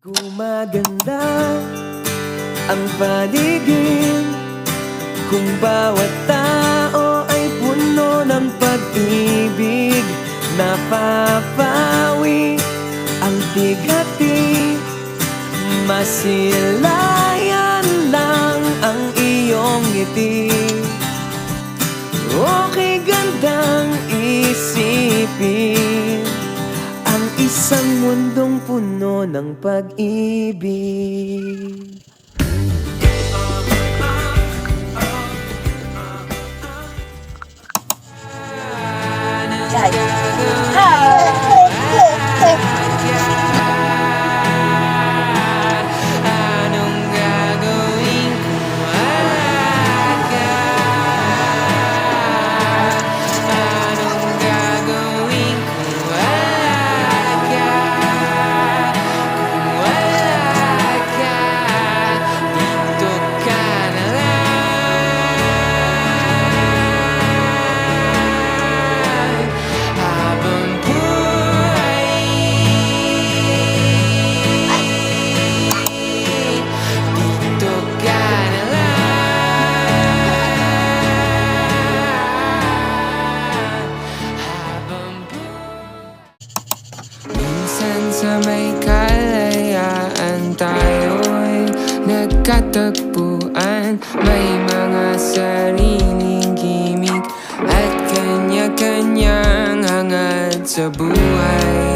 Gumaganda ang paligid kung bawat tao ay puno ng pag-ibig. Napapawi ang tighati, masilayan lang ang iyong ngiti. Okay gandang isipin ang isang mundong puno ng pag-ibig. Sa may kalayaan tayo'y nagkatagpuan. May mga sariling gimik at kanya-kanyang hangad sa buhay.